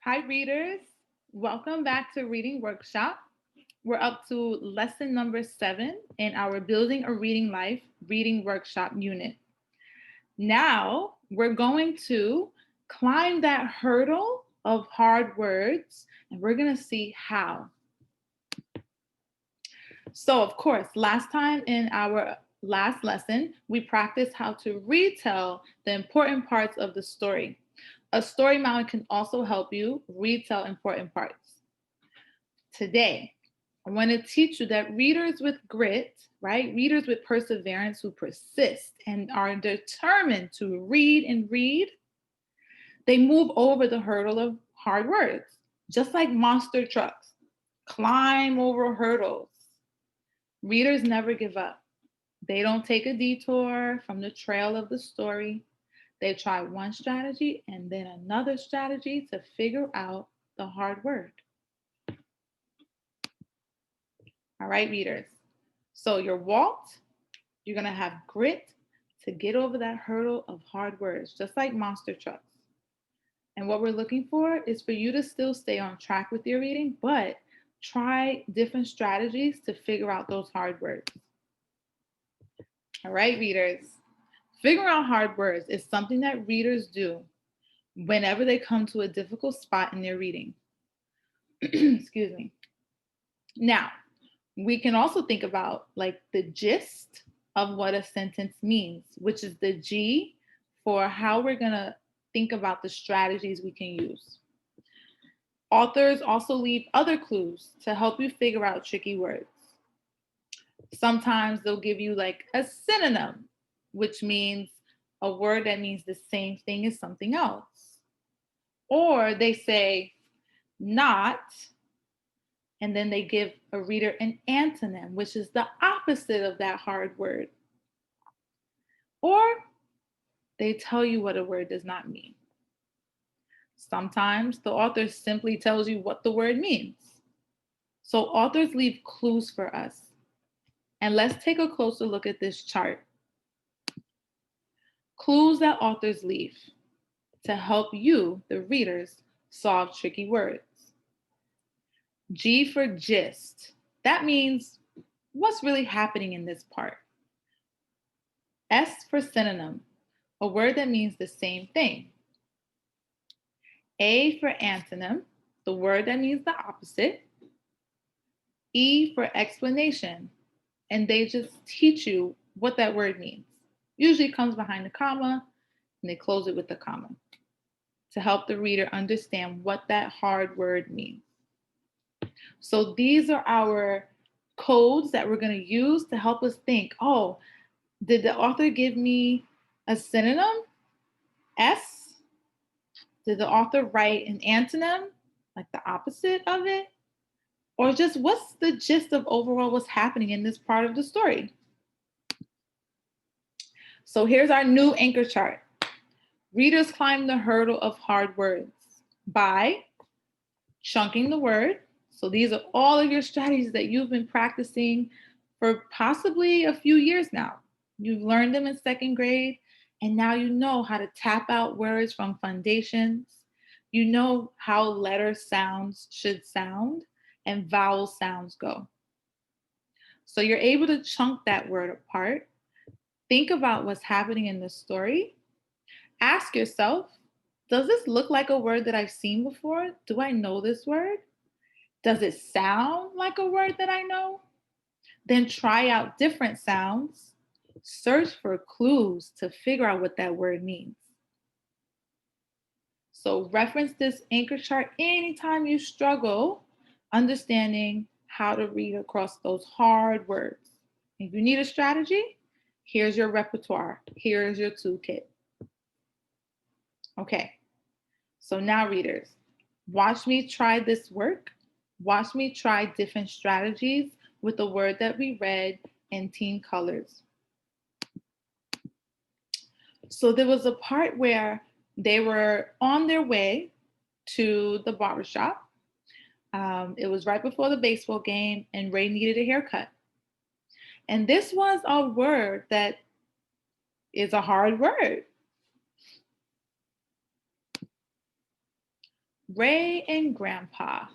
Hi, readers. Welcome back to Reading Workshop. We're up to lesson number 7 in our Building a Reading Life Reading Workshop unit. Now, we're going to climb that hurdle of hard words, and we're going to see how. So, of course, last time in our last lesson, we practiced how to retell the important parts of the story. A story mountain can also help you retell important parts. Today, I want to teach you that readers with grit, right? Readers with perseverance who persist and are determined to read and read, they move over the hurdle of hard words, just like monster trucks, climb over hurdles. Readers never give up. They don't take a detour from the trail of the story. They try one strategy and then another strategy to figure out the hard word. All right, readers. So your Walt, you're going to have grit to get over that hurdle of hard words, just like monster trucks. And what we're looking for is for you to still stay on track with your reading, but try different strategies to figure out those hard words. All right, readers. Figuring out hard words is something that readers do whenever they come to a difficult spot in their reading. Excuse me. Now, we can also think about like the gist of what a sentence means, which is the G for how we're going to think about the strategies we can use. Authors also leave other clues to help you figure out tricky words. Sometimes they'll give you like a synonym, which means a word that means the same thing as something else. Or they say not, and then they give a reader an antonym, which is the opposite of that hard word. Or they tell you what a word does not mean. Sometimes the author simply tells you what the word means. So authors leave clues for us. And let's take a closer look at this chart. Clues that authors leave to help you, the readers, solve tricky words. G for gist. That means what's really happening in this part. S for synonym, a word that means the same thing. A for antonym, the word that means the opposite. E for explanation, and they just teach you what that word means. Usually comes behind the comma, and they close it with a comma to help the reader understand what that hard word means. So these are our codes that we're going to use to help us think, oh, did the author give me a synonym? S? Did the author write an antonym, like the opposite of it? Or just what's the gist of overall what's happening in this part of the story? So here's our new anchor chart. Readers climb the hurdle of hard words by chunking the word. So these are all of your strategies that you've been practicing for possibly a few years now. You've learned them in second grade, and now you know how to tap out words from foundations. You know how letter sounds should sound and vowel sounds go. So you're able to chunk that word apart. Think about what's happening in the story. Ask yourself, does this look like a word that I've seen before? Do I know this word? Does it sound like a word that I know? Then try out different sounds. Search for clues to figure out what that word means. So reference this anchor chart anytime you struggle understanding how to read across those hard words. If you need a strategy, here's your repertoire. Here's your toolkit. Okay, so now readers, watch me try this work. Watch me try different strategies with the word that we read in Teen Colors. So there was a part where they were on their way to the barbershop. It was right before the baseball game, and Ray needed a haircut. And this was a word that is a hard word. Ray and Grandpa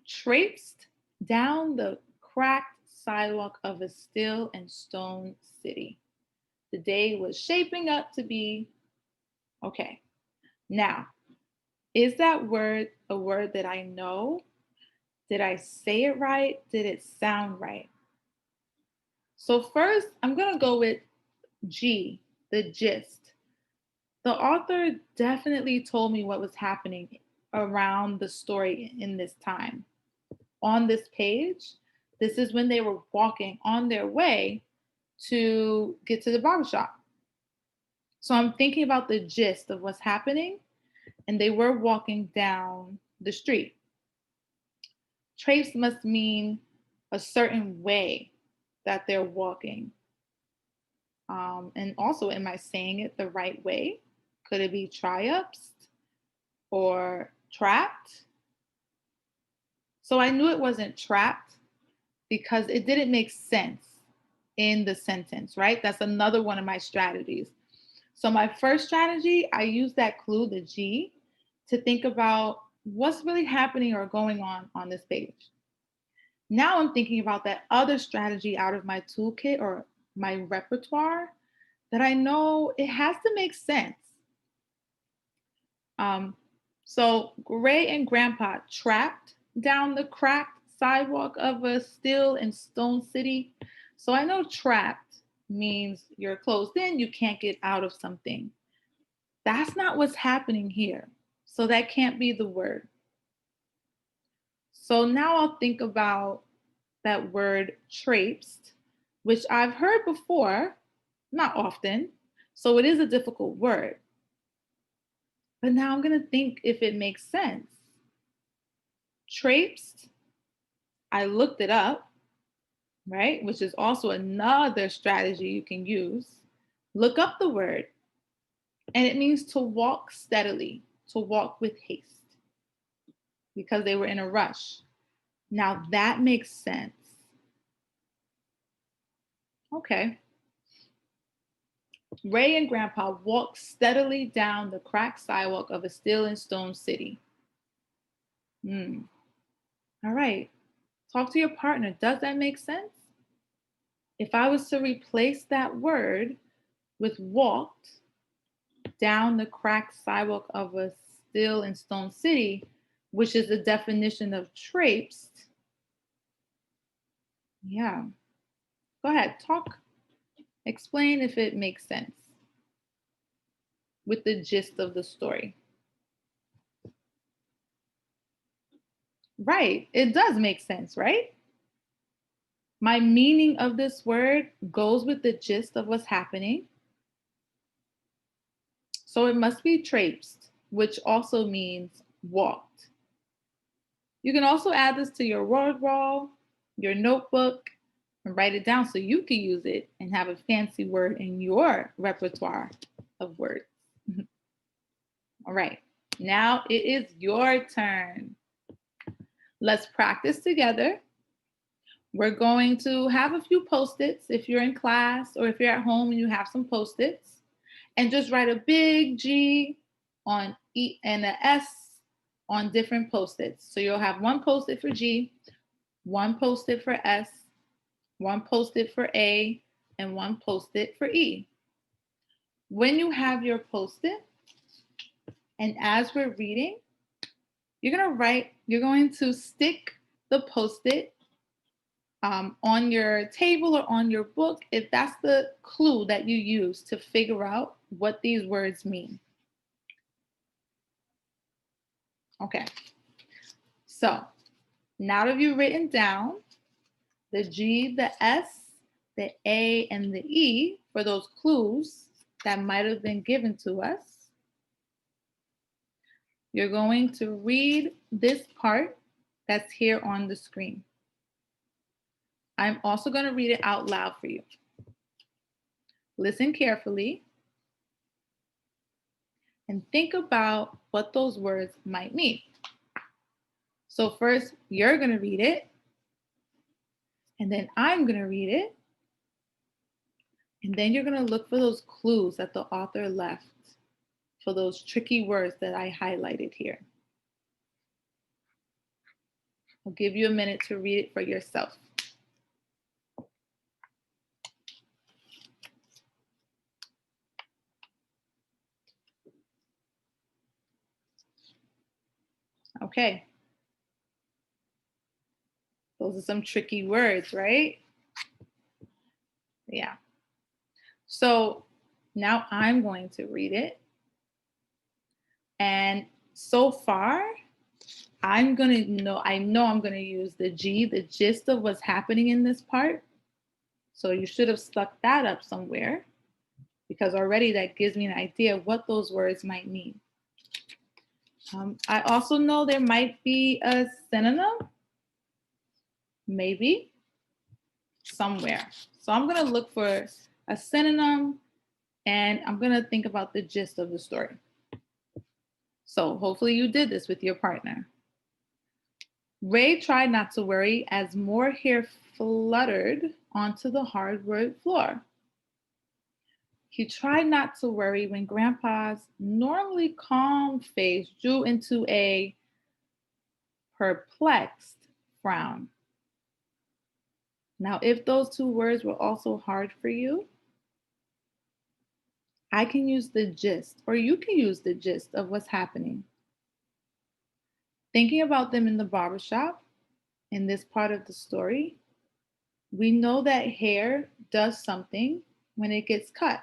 traipsed down the cracked sidewalk of a still and stone city. The day was shaping up to be okay. Now, is that word a word that I know? Did I say it right? Did it sound right? So, first, I'm going to go with G, the gist. The author definitely told me what was happening around the story in this time. On this page, this is when they were walking on their way to get to the barbershop. So I'm thinking about the gist of what's happening, and they were walking down the street. Trace must mean a certain way that they're walking. And also, am I saying it the right way? Could it be triumphs or trapped? So I knew it wasn't trapped because it didn't make sense in the sentence, right? That's another one of my strategies. So my first strategy, I use that clue, the G, to think about what's really happening or going on this page. Now I'm thinking about that other strategy out of my toolkit or my repertoire that I know it has to make sense. So Gray and Grandpa trapped down the cracked sidewalk of a still and stone city. So I know trapped means you're closed in, you can't get out of something. That's not what's happening here. So that can't be the word. So now I'll think about that word traipsed, which I've heard before, not often. So it is a difficult word. But now I'm going to think if it makes sense. Traipsed, I looked it up, right? Which is also another strategy you can use. Look up the word, and it means to walk steadily, to walk with haste, because they were in a rush. Now that makes sense. Okay. Ray and Grandpa walked steadily down the cracked sidewalk of a steel and stone city. All right. Talk to your partner. Does that make sense? If I was to replace that word with walked down the cracked sidewalk of a steel and stone city, which is the definition of traipsed, yeah. Go ahead, talk. Explain if it makes sense with the gist of the story. Right. It does make sense, right? My meaning of this word goes with the gist of what's happening. So it must be traipsed, which also means walked. You can also add this to your word wall, your notebook, and write it down so you can use it and have a fancy word in your repertoire of words. All right, now it is your turn. Let's practice together. We're going to have a few Post-its if you're in class or if you're at home and you have some Post-its, and just write a big G on E and an S on different Post-its. So you'll have one Post-it for G, one Post-it for S, one Post-it for A, and one Post-it for E. When you have your Post-it, and as we're reading, you're going to stick the Post-it on your table or on your book if that's the clue that you use to figure out what these words mean. Okay, so now that you've written down the G, the S, the A, and the E for those clues that might have been given to us, you're going to read this part that's here on the screen. I'm also going to read it out loud for you. Listen carefully and think about what those words might mean. So first, you're going to read it, and then I'm going to read it, and then you're going to look for those clues that the author left for those tricky words that I highlighted here. I'll give you a minute to read it for yourself. Okay. Those are some tricky words, right? Yeah. So now I'm going to read it. And so far, I know I'm gonna use the G, the gist of what's happening in this part. So you should have stuck that up somewhere because already that gives me an idea of what those words might mean. I also know there might be a synonym, maybe, somewhere. So I'm gonna look for a synonym and I'm gonna think about the gist of the story. So hopefully you did this with your partner. Ray tried not to worry as more hair fluttered onto the hardwood floor. He tried not to worry when Grandpa's normally calm face drew into a perplexed frown. Now, if those two words were also hard for you, I can use the gist, or you can use the gist of what's happening. Thinking about them in the barbershop, in this part of the story, we know that hair does something when it gets cut.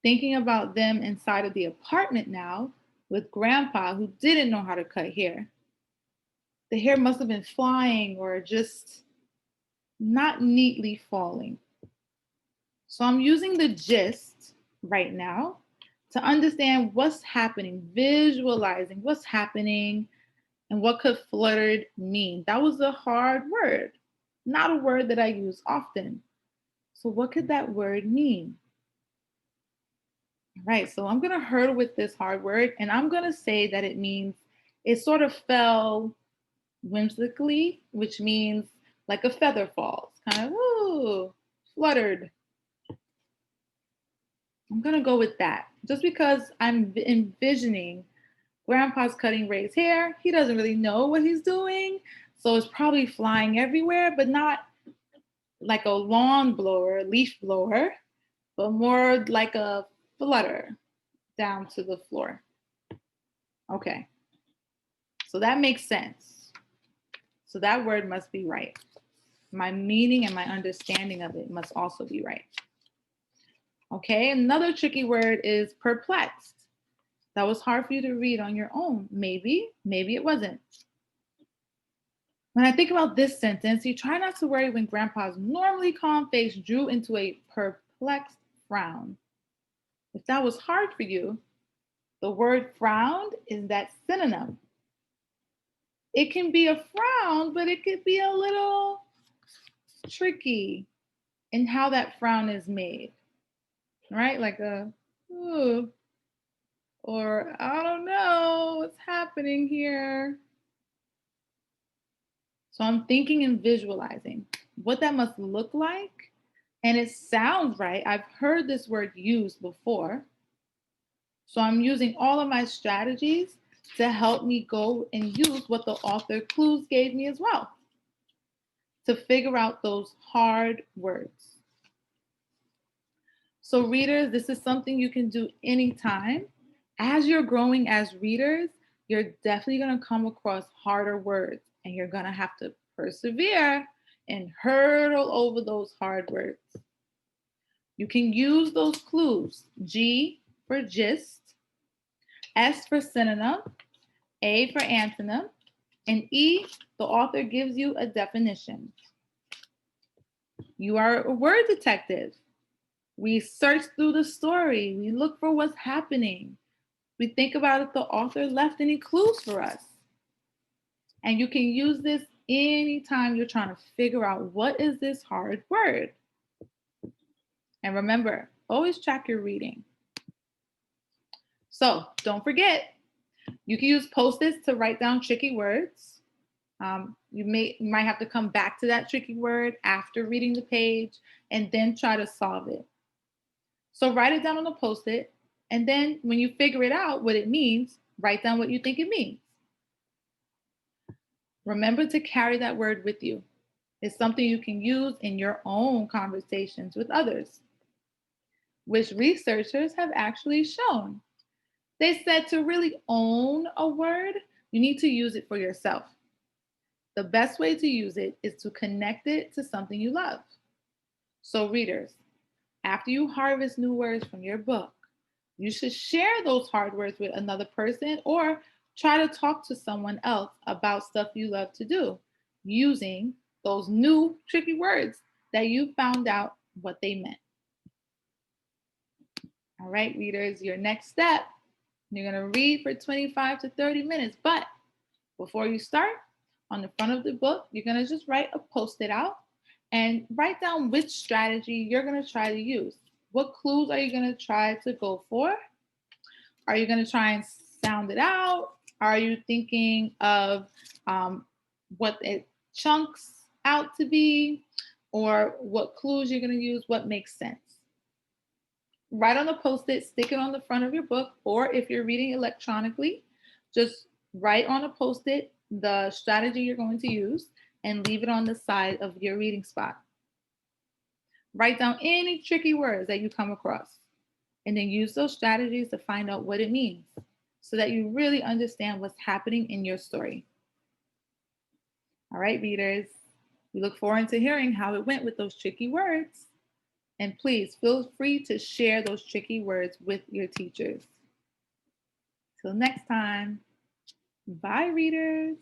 Thinking about them inside of the apartment now with Grandpa, who didn't know how to cut hair. The hair must have been flying or just not neatly falling. So I'm using the gist right now to understand what's happening, visualizing what's happening and what could fluttered mean. That was a hard word, not a word that I use often. So what could that word mean? All right, so I'm going to hurdle with this hard word and I'm going to say that it means it sort of fell whimsically, which means like a feather falls, kind of, ooh, fluttered. I'm going to go with that just because I'm envisioning Grandpa's cutting Ray's hair. He doesn't really know what he's doing. So it's probably flying everywhere, but not like a lawn blower, leaf blower, but more like a flutter down to the floor. Okay. So that makes sense. So that word must be right. My meaning and my understanding of it must also be right. Okay, another tricky word is perplexed. That was hard for you to read on your own. Maybe it wasn't. When I think about this sentence, he tried not to worry when Grandpa's normally calm face drew into a perplexed frown. If that was hard for you, the word frowned is that synonym. It can be a frown, but it could be a little tricky in how that frown is made, right? Like a, ooh, or I don't know what's happening here. So I'm thinking and visualizing what that must look like. And it sounds right. I've heard this word used before. So I'm using all of my strategies to help me go and use what the author clues gave me as well to figure out those hard words. So readers, this is something you can do anytime. As you're growing as readers, you're definitely going to come across harder words and you're going to have to persevere and hurdle over those hard words. You can use those clues, G for gist, S for synonym, A for antonym, and E, the author gives you a definition. You are a word detective. We search through the story. We look for what's happening. We think about if the author left any clues for us. And you can use this anytime you're trying to figure out what is this hard word. And remember, always track your reading. So don't forget, you can use Post-its to write down tricky words. You might have to come back to that tricky word after reading the page and then try to solve it. So write it down on a post-it, and then when you figure it out what it means, write down what you think it means. Remember to carry that word with you. It's something you can use in your own conversations with others, which researchers have actually shown. They said to really own a word, you need to use it for yourself. The best way to use it is to connect it to something you love. So, readers, after you harvest new words from your book, you should share those hard words with another person or try to talk to someone else about stuff you love to do using those new tricky words that you found out what they meant. All right, readers, your next step, you're going to read for 25 to 30 minutes. But before you start, on the front of the book, you're going to just write a post-it out and write down which strategy you're going to try to use. What clues are you going to try to go for? Are you going to try and sound it out? Are you thinking of what it chunks out to be? Or what clues you're going to use? What makes sense? Write on the post-it, stick it on the front of your book, or if you're reading electronically, just write on a post-it the strategy you're going to use and leave it on the side of your reading spot. Write down any tricky words that you come across, and then use those strategies to find out what it means so that you really understand what's happening in your story. All right, readers, we look forward to hearing how it went with those tricky words. And please feel free to share those tricky words with your teachers. Till next time, bye, readers.